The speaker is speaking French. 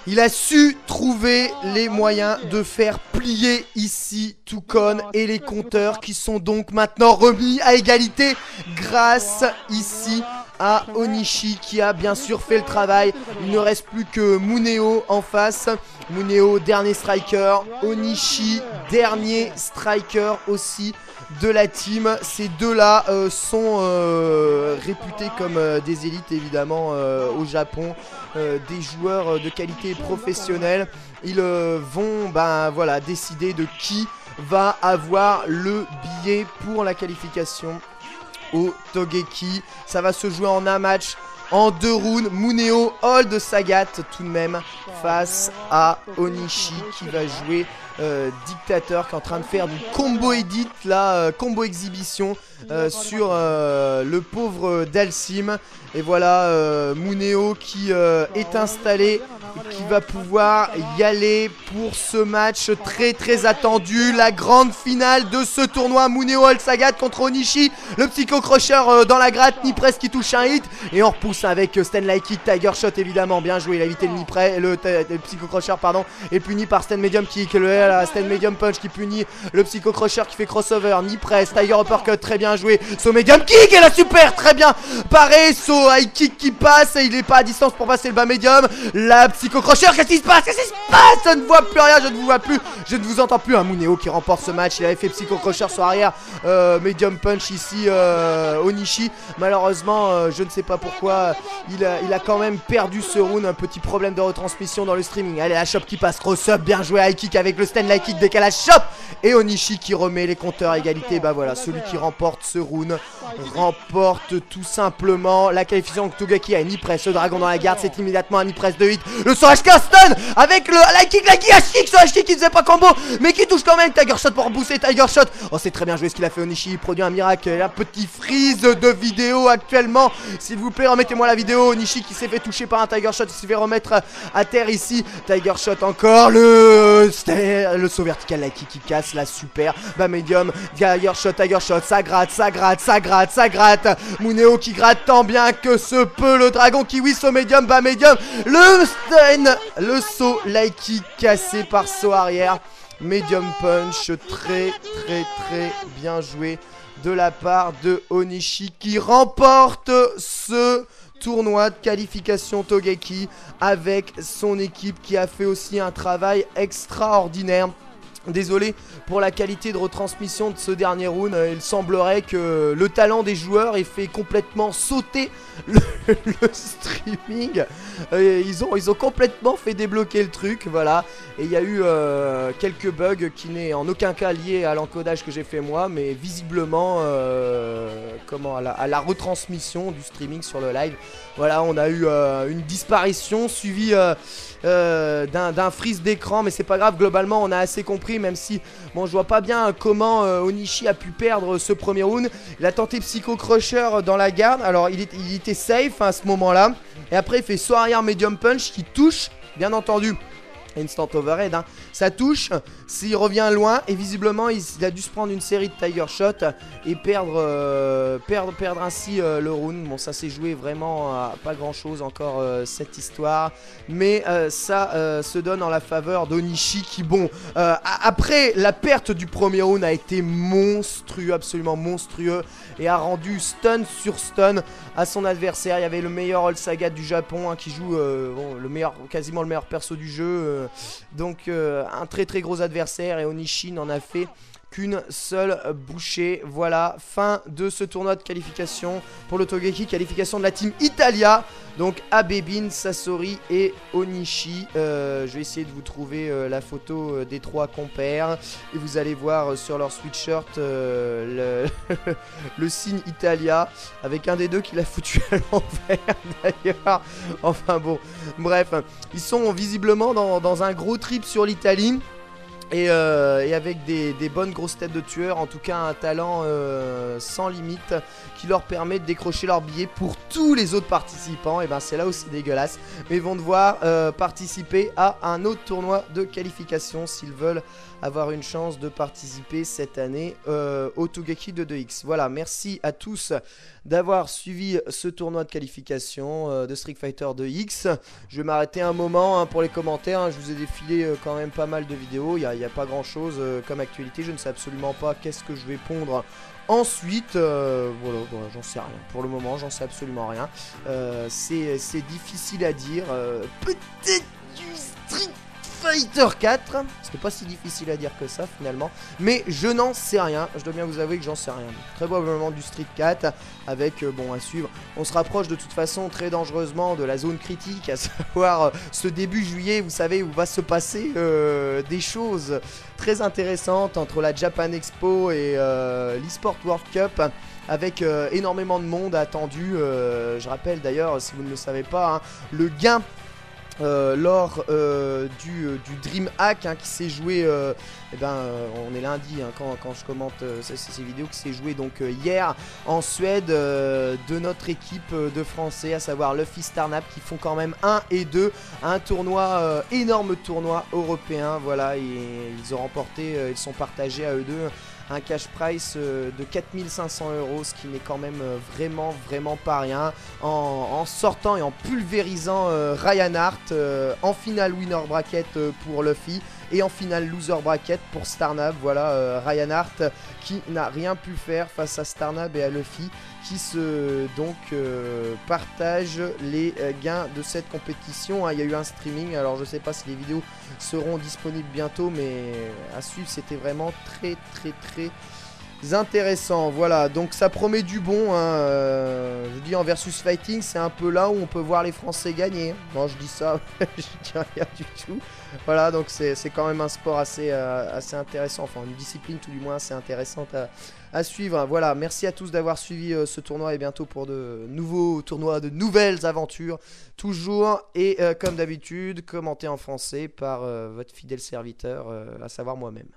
Il a su trouver les moyens de faire plier ici Toucon et les compteurs qui sont donc maintenant remis à égalité grâce ici à Onishi qui a bien sûr fait le travail. Il ne reste plus que Muneo en face. Muneo, dernier striker. Onishi, dernier striker aussi de la team. Ces deux-là sont réputés comme des élites évidemment au Japon. Des joueurs de qualité professionnelle. Ils vont voilà, décider de qui va avoir le billet pour la qualification au Togeki. Ça va se jouer en un match, en 2 rounds. Muneo hold Sagat tout de même face à Onishi qui va jouer Dictateur, qui est en train de faire du combo edit là, combo exhibition sur le pauvre Dalsim. Et voilà Muneo qui est installé et qui va pouvoir y aller pour ce match très attendu, la grande finale de ce tournoi. Muneo hold Sagat contre Onishi, le Psycho Crusher dans la gratte, Nipress qui touche un hit et on repousse avec Stanley Kick, Tiger Shot évidemment, bien joué, il a évité le Nipress, le Psycho Crusher pardon, est puni par Stan Medium Kick, le Stan Medium Punch qui punit le Psycho Crusher qui fait crossover, Nipress, Tiger Uppercut, très bien joué, So Medium Kick et la super, très bien paré, So High Kick qui passe et il est pas à distance pour passer le bas médium, la Psycho Crusher, qu'est-ce qui se passe, je ne vois plus rien, je ne vous vois plus, je ne vous entends plus. Un Muneo qui remporte ce match, il avait fait Psycho Crusher sur arrière, Medium Punch ici, Onishi, malheureusement je ne sais pas pourquoi, il a quand même perdu ce round, un petit problème de retransmission dans le streaming. Allez, la Chop qui passe, cross-up, bien joué, High Kick avec le Stanley Kick, décalage Chop et Onishi qui remet les compteurs à égalité. Bah voilà, celui qui remporte ce round remporte tout simplement la qualification de Togeki à Nipress, le dragon dans la garde, c'est immédiatement un Nipress de hit, le Sohashka stun avec le High Kick, Sohashki qui faisait pas combo mais qui touche quand même, Tiger Shot pour booster, Tiger Shot, oh c'est très bien joué ce qu'il a fait Onishi, il produit un miracle, un petit freeze de vidéo actuellement, s'il vous plaît remettez-moi la vidéo, Onishi qui s'est fait toucher par un Tiger Shot, il s'est fait remettre à terre ici, Tiger Shot encore, le saut vertical, High Kick qui casse, la super, bas médium, Tiger Shot, ça gratte, Muneo qui gratte tant bien que se peut, le dragon qui oui, saut médium, bas médium, le stun, le saut, High Kick cassé par saut arrière, Medium Punch, très bien joué de la part de Onishi qui remporte ce tournoi de qualification Togeki avec son équipe qui a fait aussi un travail extraordinaire. Désolé pour la qualité de retransmission de ce dernier round, il semblerait que le talent des joueurs ait fait complètement sauter le streaming. Ils ont complètement fait débloquer le truc, voilà. Et il y a eu quelques bugs qui n'est en aucun cas lié à l'encodage que j'ai fait moi, mais visiblement à la retransmission du streaming sur le live. Voilà, on a eu une disparition suivie d'un freeze d'écran, mais c'est pas grave, globalement on a assez compris, même si bon je vois pas bien comment Onishi a pu perdre ce premier round. Il a tenté Psycho Crusher dans la garde, alors il était safe à ce moment là, et après il fait saut arrière Medium Punch qui touche, bien entendu. Instant overhead, hein. Ça touche, s'il revient loin et visiblement il a dû se prendre une série de Tiger Shot et perdre ainsi le round. Bon ça s'est joué vraiment à pas grand chose encore cette histoire, mais ça se donne en la faveur d'Onishi qui bon, après la perte du premier round a été monstrueux, absolument monstrueux, et a rendu stun sur stun à son adversaire. Il y avait le meilleur All Sagat du Japon hein, qui joue quasiment le meilleur perso du jeu. Donc un très gros adversaire et Onishi n'en a fait qu'une seule bouchée. Voilà, fin de ce tournoi de qualification pour le Togeki, qualification de la team Italia. Donc Abebin, Sasori et Onishi. Je vais essayer de vous trouver la photo des trois compères et vous allez voir sur leur sweatshirt le signe Italia avec un des deux qui l'a foutu à l'envers d'ailleurs. Enfin bon, bref, ils sont visiblement dans un gros trip sur l'Italie. Et avec des bonnes grosses têtes de tueurs, en tout cas un talent sans limite qui leur permet de décrocher leur billet pour tous les autres participants. Et ben c'est là aussi dégueulasse, mais ils vont devoir participer à un autre tournoi de qualification s'ils veulent avoir une chance de participer cette année au Tougeki de 2X. Voilà, merci à tous d'avoir suivi ce tournoi de qualification de Street Fighter 2X. Je vais m'arrêter un moment pour les commentaires, je vous ai défilé quand même pas mal de vidéos, il n'y a pas grand chose comme actualité, je ne sais absolument pas qu'est-ce que je vais pondre ensuite. Voilà, j'en sais rien, pour le moment j'en sais absolument rien, c'est difficile à dire, peut-être du Street Fighter 4, ce n'est pas si difficile à dire que ça finalement, mais je n'en sais rien, je dois bien vous avouer que j'en sais rien. Très probablement du Street 4 avec, bon, à suivre, on se rapproche de toute façon très dangereusement de la zone critique, à savoir ce début juillet, vous savez, où va se passer des choses très intéressantes entre la Japan Expo et l'eSport World Cup, avec énormément de monde attendu. Je rappelle d'ailleurs, si vous ne le savez pas, hein, le gain lors du DreamHack qui s'est joué, on est lundi quand je commente ces vidéos, qui s'est joué donc hier en Suède, de notre équipe de Français, à savoir Luffy, Starnap, qui font quand même 1 et 2, un tournoi, énorme tournoi européen, voilà, et ils ont remporté, ils sont partagés à eux deux un cash price de 4500 €, ce qui n'est quand même vraiment pas rien, en sortant et en pulvérisant Ryan Hart en finale winner bracket pour Luffy et en finale loser bracket pour Starnab. Voilà, Ryan Hart qui n'a rien pu faire face à Starnab et à Luffy, qui se partagent les gains de cette compétition. Il y a eu un streaming, alors je sais pas si les vidéos seront disponibles bientôt, mais à suivre, c'était vraiment très intéressant. Voilà, donc ça promet du bon, je dis en versus fighting, c'est un peu là où on peut voir les Français gagner. Bon, je dis ça, je dis rien du tout. Voilà, donc c'est quand même un sport assez intéressant, enfin une discipline tout du moins assez intéressante à suivre. Voilà, merci à tous d'avoir suivi ce tournoi, et bientôt pour de nouveaux tournois, de nouvelles aventures, toujours, et comme d'habitude, commenté en français par votre fidèle serviteur, à savoir moi-même.